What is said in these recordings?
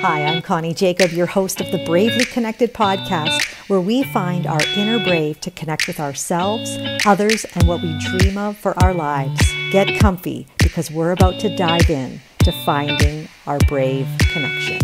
Hi, I'm Connie Jacob, your host of the Bravely Connected podcast, where we find our inner brave to connect with ourselves, others, and what we dream of for our lives. Get comfy because we're about to dive in to finding our brave connection.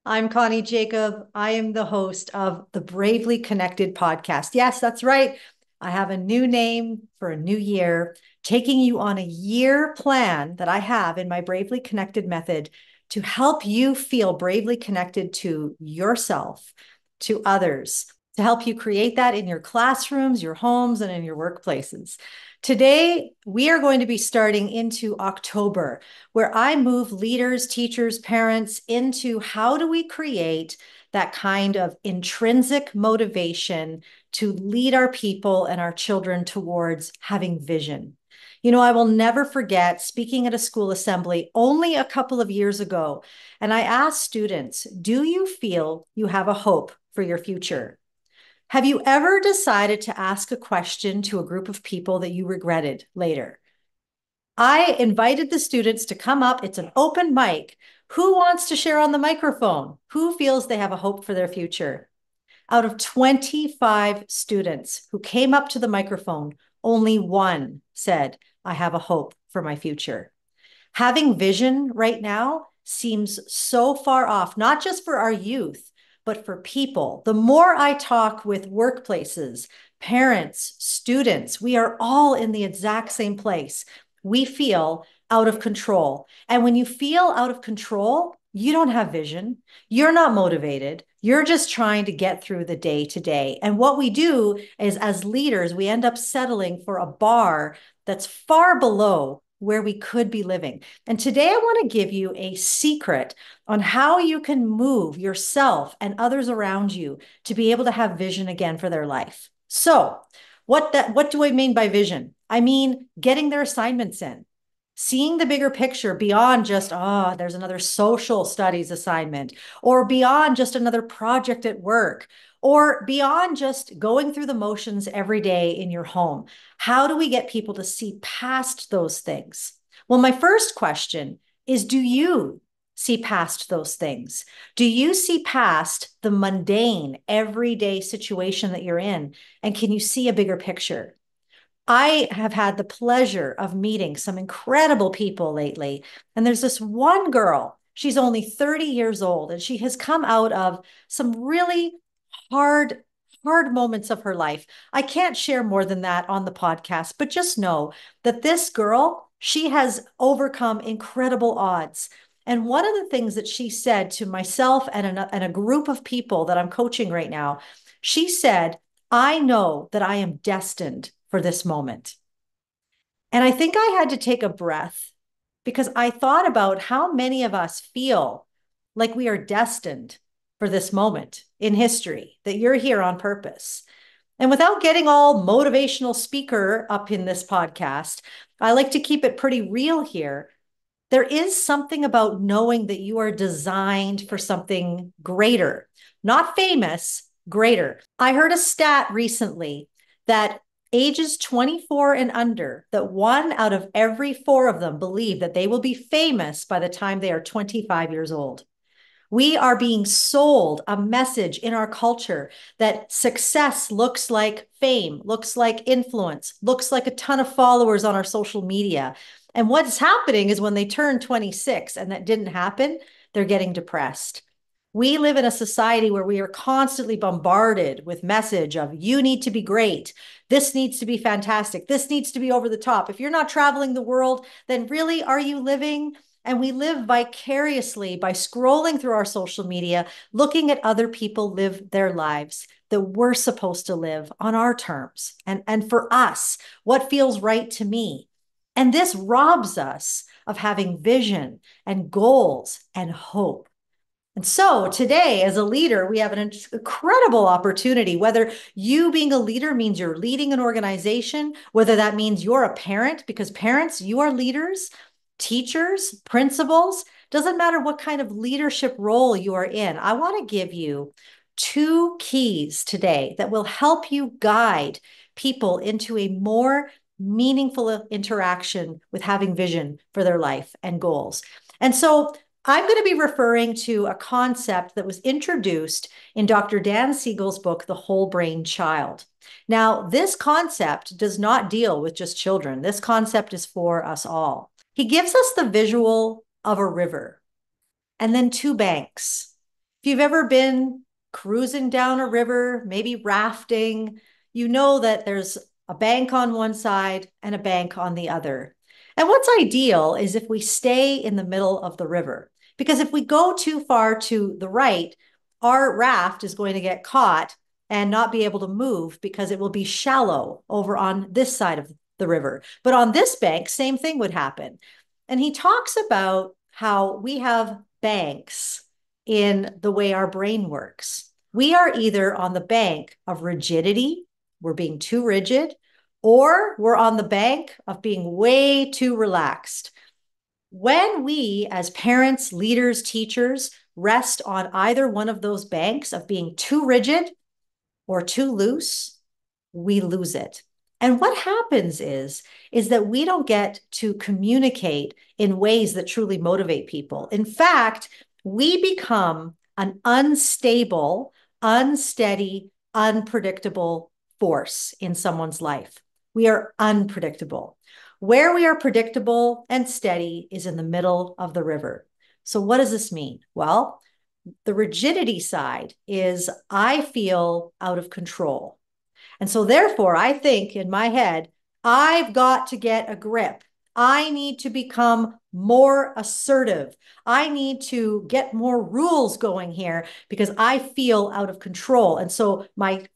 I'm Connie Jacob. I am the host of the Bravely Connected podcast. Yes, that's right. I have a new name for a new year, taking you on a year plan that I have in my Bravely Connected method to help you feel bravely connected to yourself, to others, to help you create that in your classrooms, your homes, and in your workplaces. Today, we are going to be starting into October, where I move leaders, teachers, parents into how do we create that kind of intrinsic motivation to lead our people and our children towards having vision. You know, I will never forget speaking at a school assembly only a couple of years ago, and I asked students, do you feel you have a hope for your future? Have you ever decided to ask a question to a group of people that you regretted later? I invited the students to come up. It's an open mic. Who wants to share on the microphone? Who feels they have a hope for their future? Out of 25 students who came up to the microphone, only one said, I have a hope for my future. Having vision right now seems so far off, not just for our youth, but for people. The more I talk with workplaces, parents, students, we are all in the exact same place. We feel out of control. And when you feel out of control, you don't have vision. You're not motivated. You're just trying to get through the day to day. And what we do is, as leaders, we end up settling for a bar that's far below where we could be living. And today I want to give you a secret on how you can move yourself and others around you to be able to have vision again for their life. So, what do I mean by vision? I mean getting their assignments in, seeing the bigger picture beyond just, there's another social studies assignment, or beyond just another project at work, or beyond just going through the motions every day in your home. How do we get people to see past those things? Well, my first question is, do you see past those things? Do you see past the mundane, everyday situation that you're in? And can you see a bigger picture? I have had the pleasure of meeting some incredible people lately. And there's this one girl, she's only 30 years old, and she has come out of some really hard, hard moments of her life. I can't share more than that on the podcast, but just know that this girl, she has overcome incredible odds. And one of the things that she said to myself and a group of people that I'm coaching right now, she said, I know that I am destined for this moment. And I think I had to take a breath because I thought about how many of us feel like we are destined for this moment in history, that you're here on purpose. And without getting all motivational speaker up in this podcast, I like to keep it pretty real here. There is something about knowing that you are designed for something greater, not famous, greater. I heard a stat recently that ages 24 and under, that one out of every four of them believe that they will be famous by the time they are 25 years old. We are being sold a message in our culture that success looks like fame, looks like influence, looks like a ton of followers on our social media. And what's happening is when they turn 26 and that didn't happen, they're getting depressed. We live in a society where we are constantly bombarded with message of you need to be great. This needs to be fantastic. This needs to be over the top. If you're not traveling the world, then really, are you living? And we live vicariously by scrolling through our social media, looking at other people live their lives that we're supposed to live on our terms. And for us, what feels right to me. And this robs us of having vision and goals and hope. And so today, as a leader, we have an incredible opportunity, whether you being a leader means you're leading an organization, whether that means you're a parent, because parents, you are leaders, teachers, principals, doesn't matter what kind of leadership role you are in. I want to give you two keys today that will help you guide people into a more meaningful interaction with having vision for their life and goals. And so I'm going to be referring to a concept that was introduced in Dr. Dan Siegel's book, The Whole Brain Child. Now, this concept does not deal with just children. This concept is for us all. He gives us the visual of a river and then two banks. If you've ever been cruising down a river, maybe rafting, you know that there's a bank on one side and a bank on the other. And what's ideal is if we stay in the middle of the river, because if we go too far to the right, our raft is going to get caught and not be able to move because it will be shallow over on this side of the river. But on this bank, same thing would happen. And he talks about how we have banks in the way our brain works. We are either on the bank of rigidity, we're being too rigid, or we're on the bank of being way too relaxed. When we, as parents, leaders, teachers, rest on either one of those banks of being too rigid or too loose, we lose it. And what happens is that we don't get to communicate in ways that truly motivate people. In fact, we become an unstable, unsteady, unpredictable force in someone's life. We are unpredictable. Where we are predictable and steady is in the middle of the river. So what does this mean? Well, the rigidity side is I feel out of control. And so therefore, I think in my head, I've got to get a grip. I need to become more assertive. I need to get more rules going here because I feel out of control. And so my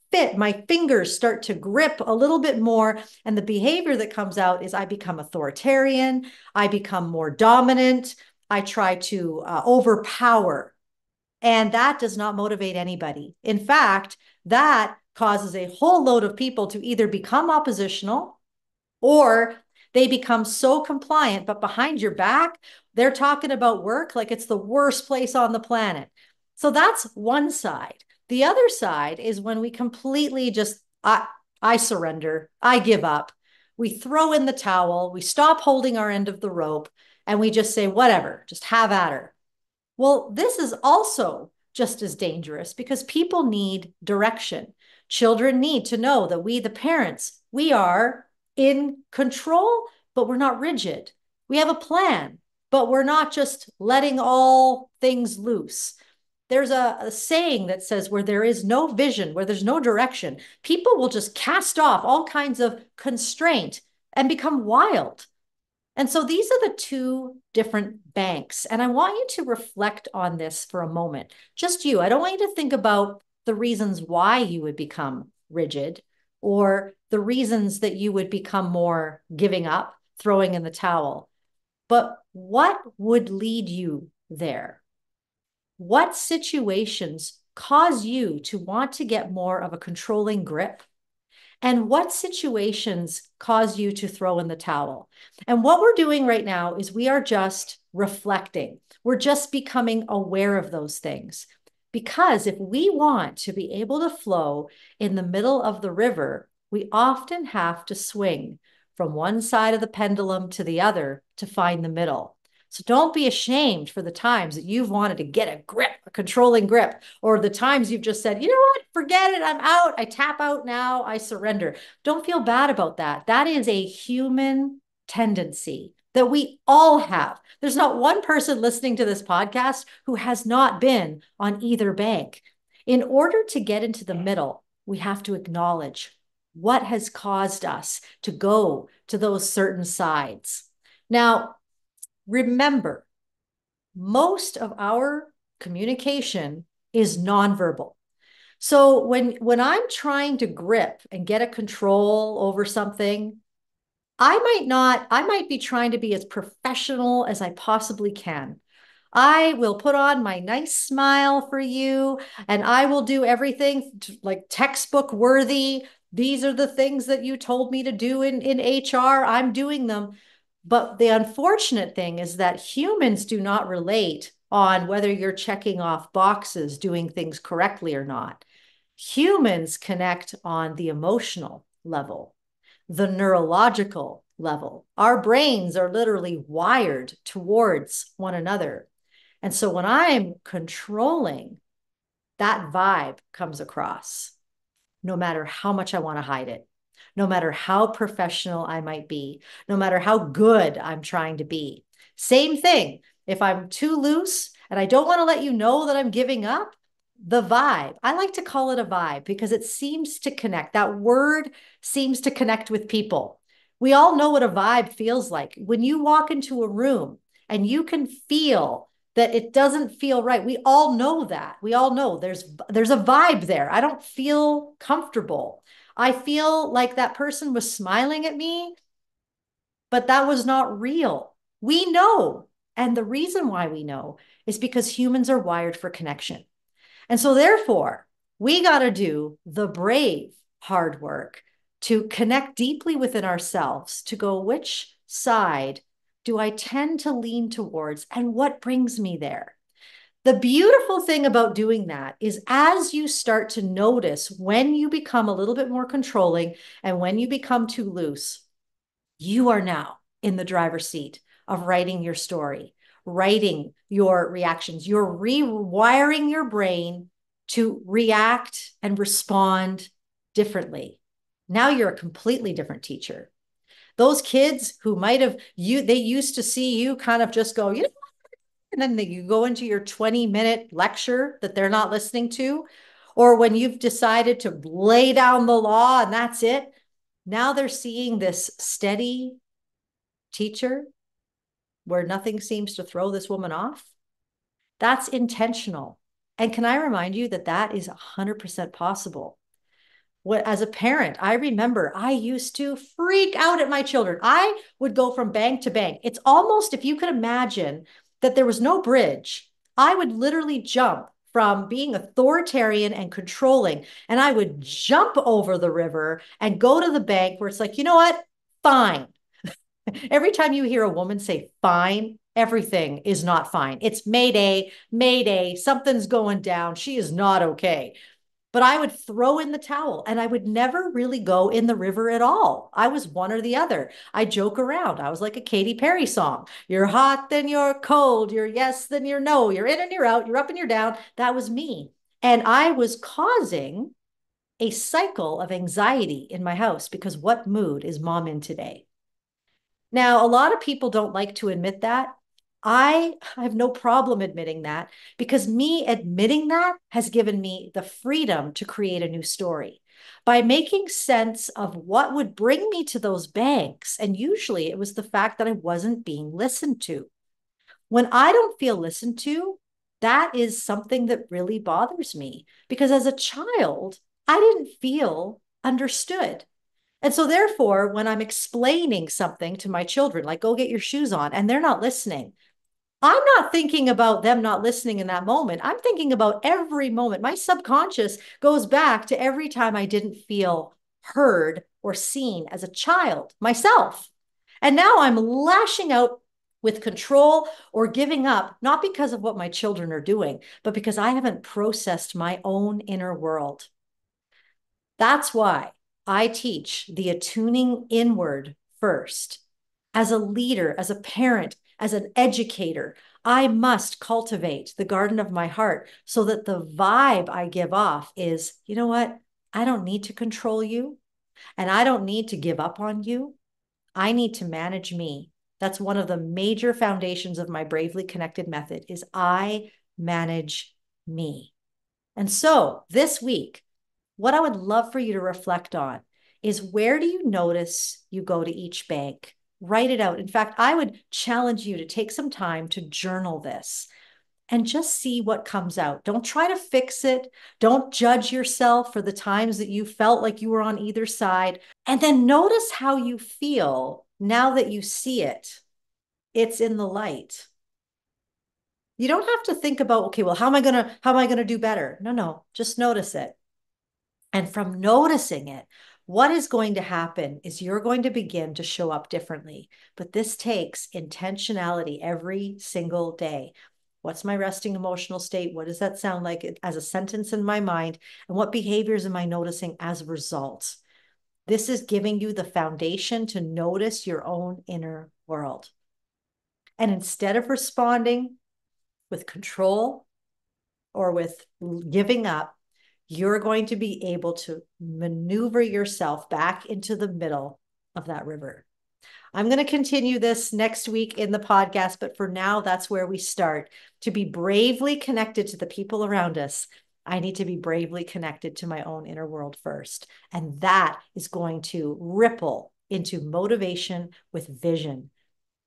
fingers start to grip a little bit more. And the behavior that comes out is I become authoritarian. I become more dominant. I try to overpower. And that does not motivate anybody. In fact, that causes a whole load of people to either become oppositional or they become so compliant, but behind your back, they're talking about work like it's the worst place on the planet. So that's one side. The other side is when we completely just, I surrender, I give up. We throw in the towel, we stop holding our end of the rope, and we just say, whatever, just have at her. Well, this is also just as dangerous because people need direction. Children need to know that we, the parents, we are in control, but we're not rigid. We have a plan, but we're not just letting all things loose. There's a saying that says where there is no vision, where there's no direction, people will just cast off all kinds of constraint and become wild. And so these are the two different banks. And I want you to reflect on this for a moment. Just you. I don't want you to think about the reasons why you would become rigid or the reasons that you would become more giving up, throwing in the towel. But what would lead you there? What situations cause you to want to get more of a controlling grip? And what situations cause you to throw in the towel? And what we're doing right now is we are just reflecting. We're just becoming aware of those things. Because if we want to be able to flow in the middle of the river, we often have to swing from one side of the pendulum to the other to find the middle. So don't be ashamed for the times that you've wanted to get a grip, a controlling grip, or the times you've just said, you know what, forget it, I'm out, I tap out now, I surrender. Don't feel bad about that. That is a human tendency that we all have. There's not one person listening to this podcast who has not been on either bank. In order to get into the middle, we have to acknowledge what has caused us to go to those certain sides. Now, remember, most of our communication is nonverbal. So when I'm trying to grip and get a control over something, I might be trying to be as professional as I possibly can. I will put on my nice smile for you and I will do everything like textbook worthy. These are the things that you told me to do in HR. I'm doing them. But the unfortunate thing is that humans do not relate on whether you're checking off boxes, doing things correctly or not. Humans connect on the emotional level, the neurological level. Our brains are literally wired towards one another. And so when I'm controlling, that vibe comes across, no matter how much I want to hide it, no matter how professional I might be, no matter how good I'm trying to be. Same thing. If I'm too loose and I don't want to let you know that I'm giving up, the vibe, I like to call it a vibe because it seems to connect. That word seems to connect with people. We all know what a vibe feels like. When you walk into a room and you can feel that it doesn't feel right. We all know that. We all know there's a vibe there. I don't feel comfortable. I feel like that person was smiling at me, but that was not real. We know. And the reason why we know is because humans are wired for connection. And so therefore, we got to do the brave hard work to connect deeply within ourselves to go, which side do I tend to lean towards and what brings me there? The beautiful thing about doing that is as you start to notice when you become a little bit more controlling and when you become too loose, you are now in the driver's seat of writing your story, writing your reactions. You're rewiring your brain to react and respond differently. Now you're a completely different teacher. Those kids who might have they used to see you kind of just go, and then you go into your 20-minute lecture that they're not listening to, or when you've decided to lay down the law and that's it. Now they're seeing this steady teacher where nothing seems to throw this woman off. That's intentional. And can I remind you that that is 100% possible? What, as a parent, I remember I used to freak out at my children. I would go from bank to bank. It's almost, if you could imagine that there was no bridge, I would literally jump from being authoritarian and controlling, and I would jump over the river and go to the bank where it's like, you know what? Fine. Every time you hear a woman say fine, everything is not fine. It's Mayday, Mayday, something's going down. She is not okay. But I would throw in the towel and I would never really go in the river at all. I was one or the other. I joke around. I was like a Katy Perry song. You're hot, then you're cold. You're yes, then you're no. You're in and you're out. You're up and you're down. That was me. And I was causing a cycle of anxiety in my house because what mood is mom in today? Now, a lot of people don't like to admit that. I have no problem admitting that because me admitting that has given me the freedom to create a new story by making sense of what would bring me to those banks. And usually it was the fact that I wasn't being listened to. When I don't feel listened to, that is something that really bothers me because as a child, I didn't feel understood. And so, therefore, when I'm explaining something to my children, like go get your shoes on, and they're not listening, I'm not thinking about them not listening in that moment. I'm thinking about every moment. My subconscious goes back to every time I didn't feel heard or seen as a child myself. And now I'm lashing out with control or giving up, not because of what my children are doing, but because I haven't processed my own inner world. That's why I teach the attuning inward first. As a leader, as a parent, as an educator, I must cultivate the garden of my heart so that the vibe I give off is, you know what? I don't need to control you and I don't need to give up on you. I need to manage me. That's one of the major foundations of my Bravely Connected method is I manage me. And so this week, what I would love for you to reflect on is where do you notice you go to each bank? Write it out. In fact, I would challenge you to take some time to journal this and just see what comes out. Don't try to fix it. Don't judge yourself for the times that you felt like you were on either side. And then notice how you feel now that you see it. It's in the light. You don't have to think about, okay, well, how am I gonna do better? No, just notice it. And from noticing it, what is going to happen is you're going to begin to show up differently. But this takes intentionality every single day. What's my resting emotional state? What does that sound like as a sentence in my mind? And what behaviors am I noticing as a result? This is giving you the foundation to notice your own inner world. And instead of responding with control or with giving up, you're going to be able to maneuver yourself back into the middle of that river. I'm going to continue this next week in the podcast, but for now, that's where we start. To be bravely connected to the people around us, I need to be bravely connected to my own inner world first. And that is going to ripple into motivation with vision.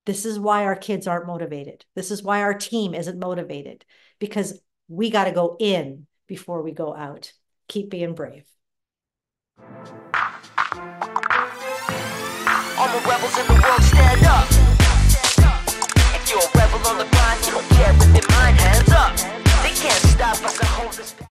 This is why our kids aren't motivated. This is why our team isn't motivated, because we got to go in before we go out. Keep being brave.